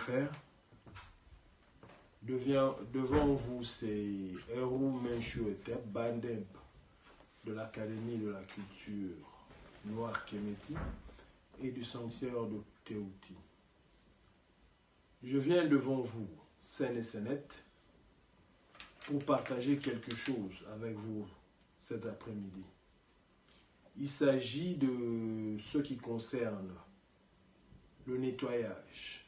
frères, devant vous, c'est Eru Menchuetep Bandeb de l'Académie de la culture noire Keméti et du sanctuaire de Théouti. Je viens devant vous, saine et sainette, pour partager quelque chose avec vous cet après-midi. Il s'agit de ce qui concerne le nettoyage,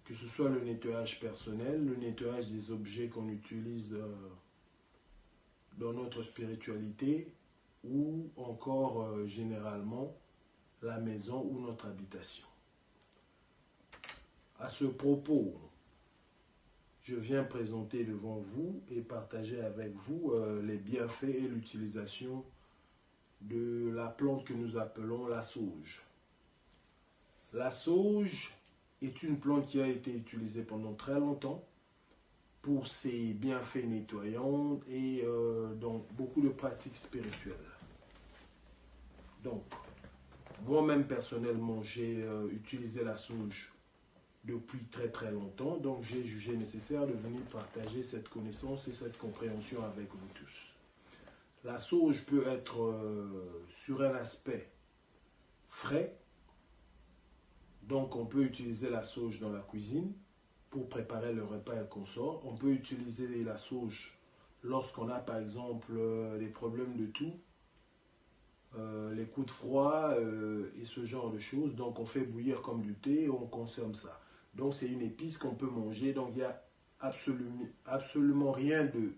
que ce soit le nettoyage personnel, le nettoyage des objets qu'on utilise dans notre spiritualité ou encore généralement la maison ou notre habitation. À ce propos, je viens présenter devant vous et partager avec vous les bienfaits et l'utilisation de la plante que nous appelons la sauge. La sauge est une plante qui a été utilisée pendant très longtemps pour ses bienfaits nettoyants et dans beaucoup de pratiques spirituelles. Donc, moi-même personnellement, j'ai utilisé la sauge depuis très longtemps, donc j'ai jugé nécessaire de venir partager cette connaissance et cette compréhension avec vous tous. La sauge peut être sur un aspect frais, donc on peut utiliser la sauge dans la cuisine pour préparer le repas et consort. On peut utiliser la sauge lorsqu'on a par exemple des problèmes de toux, les coups de froid et ce genre de choses. Donc on fait bouillir comme du thé et on consomme ça. Donc c'est une épice qu'on peut manger, donc il n'y a absolument rien de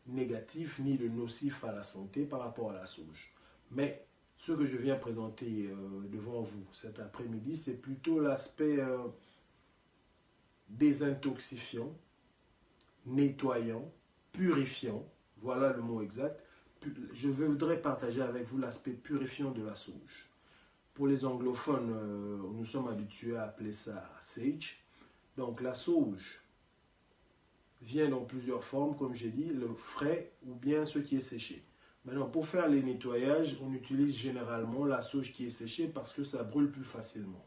négatif ni de nocif à la santé par rapport à la sauge. Mais ce que je viens présenter devant vous cet après-midi, c'est plutôt l'aspect désintoxifiant, nettoyant, purifiant, voilà le mot exact. Je voudrais partager avec vous l'aspect purifiant de la sauge. Pour les anglophones, nous sommes habitués à appeler ça sage. Donc la sauge vient dans plusieurs formes, comme j'ai dit, le frais ou bien ce qui est séché. Maintenant, pour faire les nettoyages, on utilise généralement la sauge qui est séchée parce que ça brûle plus facilement.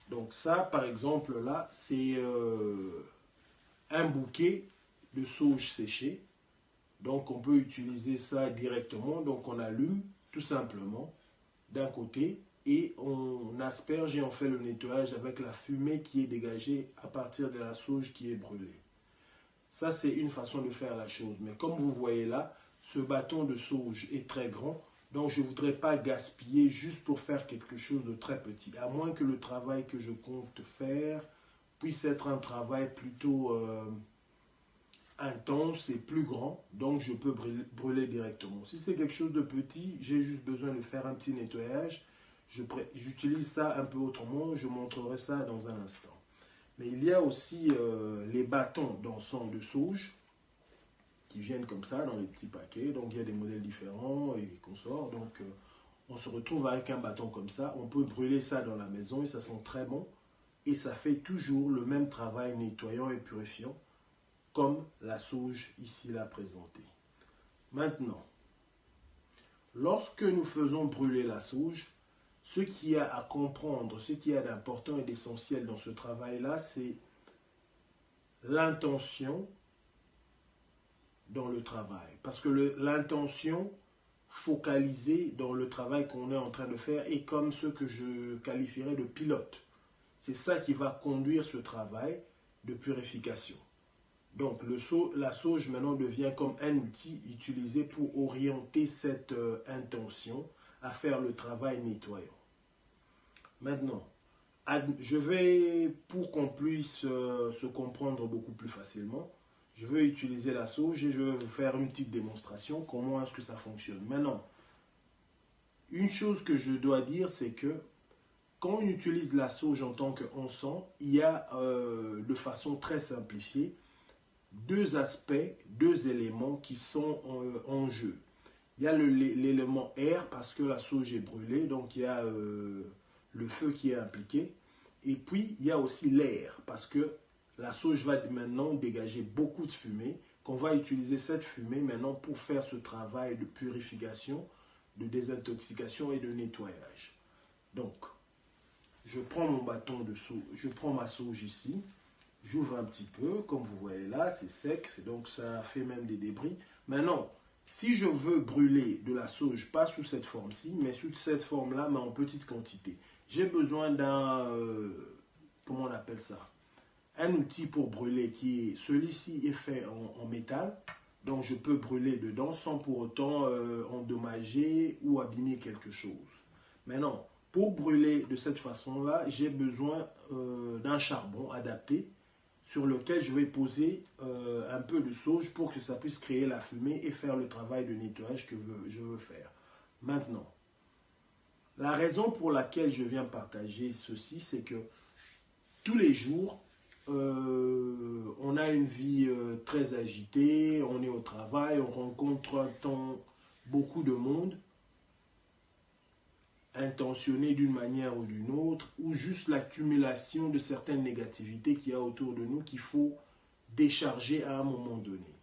Donc ça, par exemple, là, c'est un bouquet de sauge séchée. Donc on peut utiliser ça directement. Donc on allume tout simplement d'un côté et on asperge et on fait le nettoyage avec la fumée qui est dégagée à partir de la sauge qui est brûlée. Ça, c'est une façon de faire la chose. Mais comme vous voyez là, ce bâton de sauge est très grand. Donc, je ne voudrais pas gaspiller juste pour faire quelque chose de très petit. À moins que le travail que je compte faire puisse être un travail plutôt intense et plus grand. Donc, je peux brûler directement. Si c'est quelque chose de petit, j'ai juste besoin de faire un petit nettoyage. J'utilise ça un peu autrement. Je montrerai ça dans un instant. Mais il y a aussi les bâtons d'encens de sauge qui viennent comme ça dans les petits paquets. Donc il y a des modèles différents et consorts. Donc on se retrouve avec un bâton comme ça. On peut brûler ça dans la maison et ça sent très bon. Et ça fait toujours le même travail nettoyant et purifiant comme la sauge ici là présentée. Maintenant, lorsque nous faisons brûler la sauge, ce qu'il y a à comprendre, ce qu'il y a d'important et d'essentiel dans ce travail-là, c'est l'intention dans le travail. Parce que l'intention focalisée dans le travail qu'on est en train de faire est comme ce que je qualifierais de pilote. C'est ça qui va conduire ce travail de purification. Donc la sauge maintenant devient comme un outil utilisé pour orienter cette intention à faire le travail nettoyant. Maintenant, je vais, pour qu'on puisse se comprendre beaucoup plus facilement, je vais utiliser la sauge et je vais vous faire une petite démonstration, comment est-ce que ça fonctionne. Maintenant, une chose que je dois dire, c'est que quand on utilise la sauge en tant qu'encens, il y a de façon très simplifiée deux aspects, deux éléments qui sont en jeu. Il y a l'élément air parce que la sauge est brûlée, donc il y a le feu qui est impliqué. Et puis, il y a aussi l'air parce que la sauge va maintenant dégager beaucoup de fumée, qu'on va utiliser cette fumée maintenant pour faire ce travail de purification, de désintoxication et de nettoyage. Donc, je prends mon bâton de sauge, je prends ma sauge ici, j'ouvre un petit peu, comme vous voyez là, c'est sec, donc ça fait même des débris. Maintenant, si je veux brûler de la sauge, pas sous cette forme-ci, mais sous cette forme-là, mais en petite quantité, j'ai besoin d'un, comment on appelle ça? Un outil pour brûler qui est, celui-ci est fait en métal, donc je peux brûler dedans sans pour autant endommager ou abîmer quelque chose. Maintenant, pour brûler de cette façon-là, j'ai besoin d'un charbon adapté sur lequel je vais poser un peu de sauge pour que ça puisse créer la fumée et faire le travail de nettoyage que je veux faire. Maintenant, la raison pour laquelle je viens partager ceci, c'est que tous les jours, on a une vie très agitée, on est au travail, on rencontre un temps beaucoup de monde, intentionné d'une manière ou d'une autre, ou juste l'accumulation de certaines négativités qu'il y a autour de nous qu'il faut décharger à un moment donné.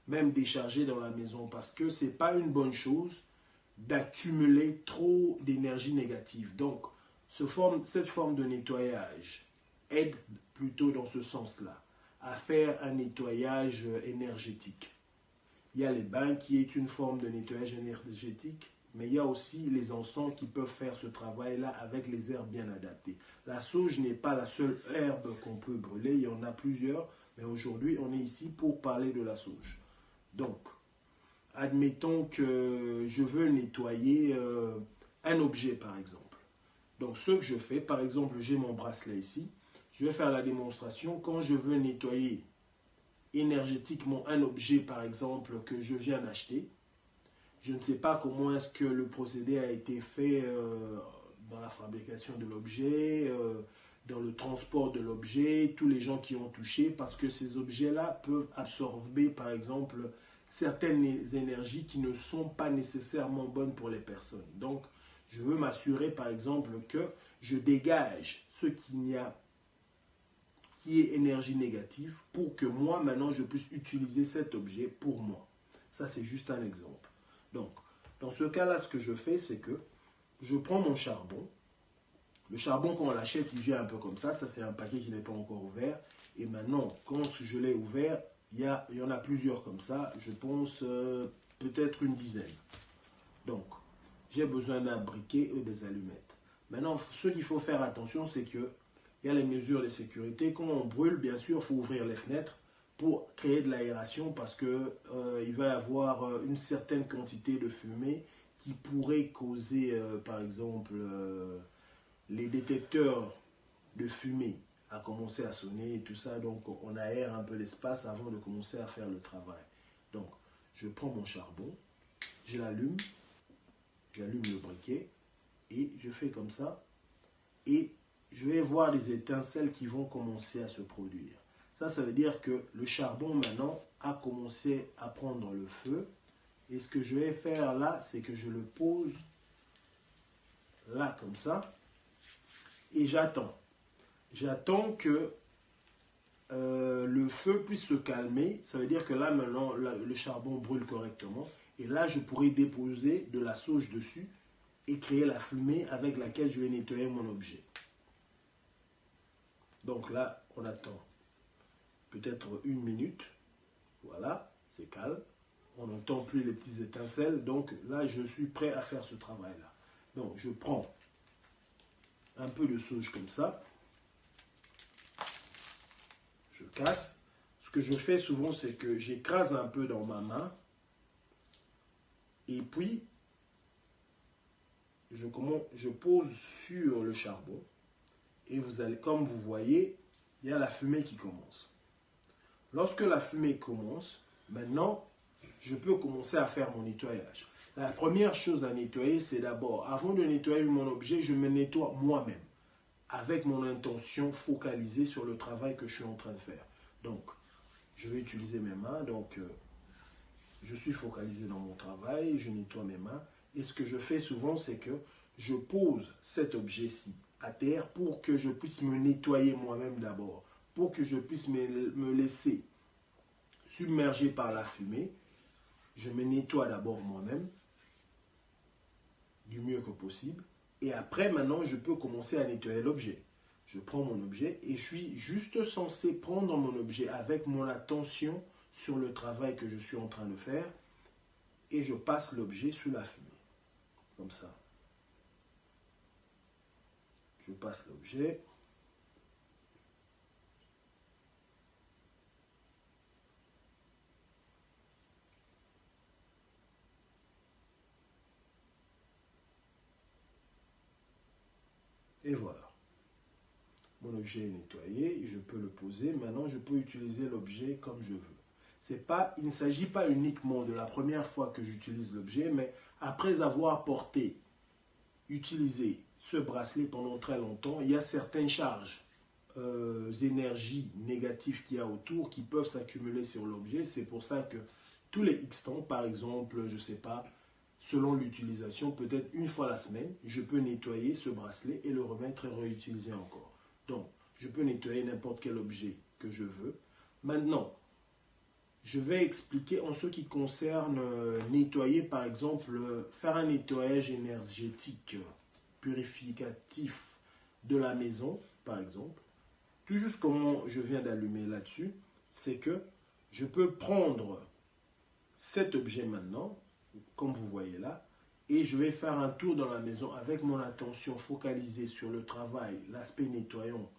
Même décharger dans la maison, parce que ce n'est pas une bonne chose d'accumuler trop d'énergie négative. Donc, cette forme de nettoyage aide plutôt dans ce sens-là, à faire un nettoyage énergétique. Il y a les bains qui est une forme de nettoyage énergétique, mais il y a aussi les encens qui peuvent faire ce travail-là avec les herbes bien adaptées. La sauge n'est pas la seule herbe qu'on peut brûler, il y en a plusieurs, mais aujourd'hui on est ici pour parler de la sauge. Donc, admettons que je veux nettoyer un objet par exemple. Donc ce que je fais, par exemple j'ai mon bracelet ici, je vais faire la démonstration quand je veux nettoyer énergétiquement un objet par exemple que je viens d'acheter. Je ne sais pas comment est-ce que le procédé a été fait dans la fabrication de l'objet, dans le transport de l'objet, tous les gens qui ont touché, parce que ces objets-là peuvent absorber par exemple certaines énergies qui ne sont pas nécessairement bonnes pour les personnes. Donc, je veux m'assurer par exemple que je dégage ce qu'il y a qui est énergie négative pour que moi maintenant je puisse utiliser cet objet pour moi. Ça c'est juste un exemple. Donc, dans ce cas-là, ce que je fais, c'est que je prends mon charbon. Le charbon, quand on l'achète, il vient un peu comme ça. Ça, c'est un paquet qui n'est pas encore ouvert. Et maintenant, quand je l'ai ouvert, il y en a plusieurs comme ça. Je pense peut-être une dizaine. Donc, j'ai besoin d'un briquet et des allumettes. Maintenant, ce qu'il faut faire attention, c'est que il y a les mesures de sécurité. Quand on brûle, bien sûr, il faut ouvrir les fenêtres pour créer de l'aération parce qu'il va y avoir une certaine quantité de fumée qui pourrait causer, par exemple, les détecteurs de fumée à commencer à sonner et tout ça. Donc, on aère un peu l'espace avant de commencer à faire le travail. Donc, je prends mon charbon, je l'allume, j'allume le briquet et je fais comme ça. Et je vais voir les étincelles qui vont commencer à se produire. Ça veut dire que le charbon maintenant a commencé à prendre le feu. Et ce que je vais faire là, c'est que je le pose là comme ça. Et j'attends. J'attends que le feu puisse se calmer. Ça veut dire que là maintenant, le charbon brûle correctement. Et là, je pourrai déposer de la sauge dessus et créer la fumée avec laquelle je vais nettoyer mon objet. Donc là, on attend peut-être une minute. Voilà, c'est calme. On n'entend plus les petites étincelles. Donc là, je suis prêt à faire ce travail-là. Donc, je prends un peu de sauge comme ça. Je casse. Ce que je fais souvent, c'est que j'écrase un peu dans ma main. Et puis, je pose sur le charbon. Et vous allez, comme vous voyez, il y a la fumée qui commence. Lorsque la fumée commence, maintenant, je peux commencer à faire mon nettoyage. La première chose à nettoyer, c'est d'abord, avant de nettoyer mon objet, je me nettoie moi-même, avec mon intention focalisée sur le travail que je suis en train de faire. Donc, je vais utiliser mes mains. Donc, je suis focalisé dans mon travail, je nettoie mes mains. Et ce que je fais souvent, c'est que je pose cet objet-ci à terre pour que je puisse me nettoyer moi-même d'abord, pour que je puisse me laisser submerger par la fumée. Je me nettoie d'abord moi-même, du mieux que possible. Et après, maintenant, je peux commencer à nettoyer l'objet. Je prends mon objet et je suis juste censé prendre mon objet avec mon attention sur le travail que je suis en train de faire et je passe l'objet sous la fumée. Comme ça. Je passe l'objet. Et voilà. Mon objet est nettoyé, je peux le poser. Maintenant, je peux utiliser l'objet comme je veux. Il ne s'agit pas uniquement de la première fois que j'utilise l'objet, mais après avoir porté, utilisé ce bracelet pendant très longtemps, il y a certaines charges, énergies négatives qu'il y a autour qui peuvent s'accumuler sur l'objet. C'est pour ça que tous les X temps, par exemple, je ne sais pas, selon l'utilisation, peut-être une fois la semaine, je peux nettoyer ce bracelet et le remettre et réutiliser encore. Donc, je peux nettoyer n'importe quel objet que je veux. Maintenant, je vais expliquer en ce qui concerne nettoyer, par exemple, faire un nettoyage énergétique, purificatif de la maison, par exemple. Tout juste comment je viens d'allumer là-dessus, c'est que je peux prendre cet objet maintenant, comme vous voyez là, et je vais faire un tour dans la maison avec mon attention focalisée sur le travail, l'aspect nettoyant,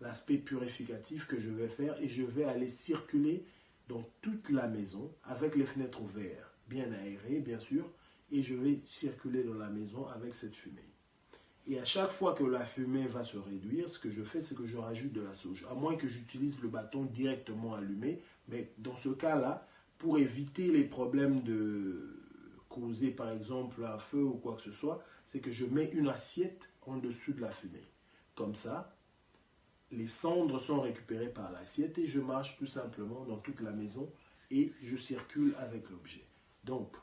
l'aspect purificatif que je vais faire et je vais aller circuler dans toute la maison avec les fenêtres ouvertes, bien aérées bien sûr, et je vais circuler dans la maison avec cette fumée. Et à chaque fois que la fumée va se réduire, ce que je fais, c'est que je rajoute de la sauge, à moins que j'utilise le bâton directement allumé, mais dans ce cas-là, pour éviter les problèmes de causer par exemple un feu ou quoi que ce soit, c'est que je mets une assiette en dessous de la fumée. Comme ça, les cendres sont récupérées par l'assiette et je marche tout simplement dans toute la maison et je circule avec l'objet. Donc,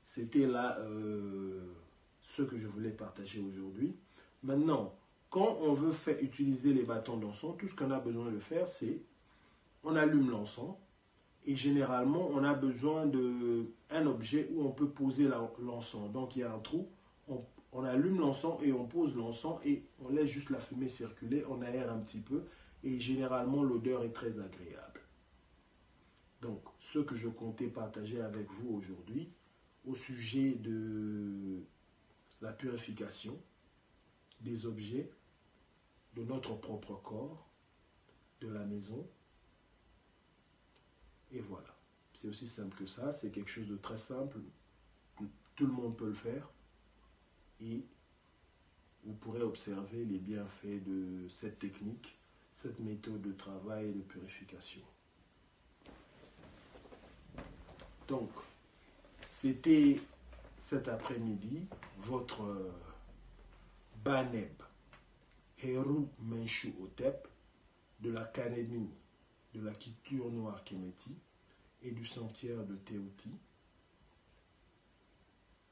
c'était là ce que je voulais partager aujourd'hui. Maintenant, quand on veut utiliser les bâtons d'encens, tout ce qu'on a besoin de faire, c'est on allume l'encens et généralement, on a besoin d'un objet où on peut poser l'encens. Donc, il y a un trou, on allume l'encens et on pose l'encens et on laisse juste la fumée circuler, on aère un petit peu et généralement, l'odeur est très agréable. Donc, ce que je comptais partager avec vous aujourd'hui au sujet de la purification des objets, de notre propre corps, de la maison. Et voilà. C'est aussi simple que ça. C'est quelque chose de très simple. Tout le monde peut le faire. Et vous pourrez observer les bienfaits de cette technique, cette méthode de travail et de purification. Donc, c'était cet après-midi votre Baneb Heru Menshu Hotep de l'Académie de la culture noire Keméti et du sentier de Teoti.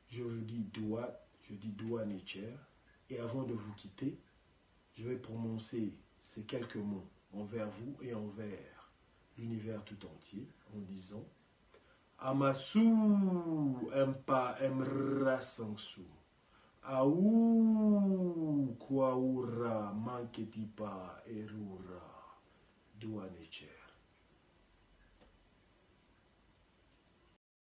Je vous dis Doua, je dis Doua Necher. Et avant de vous quitter, je vais prononcer ces quelques mots envers vous et envers l'univers tout entier en disant Amasu Empa Emra Sangsu Aou Kwaura Manketipa Erura Doua Necher.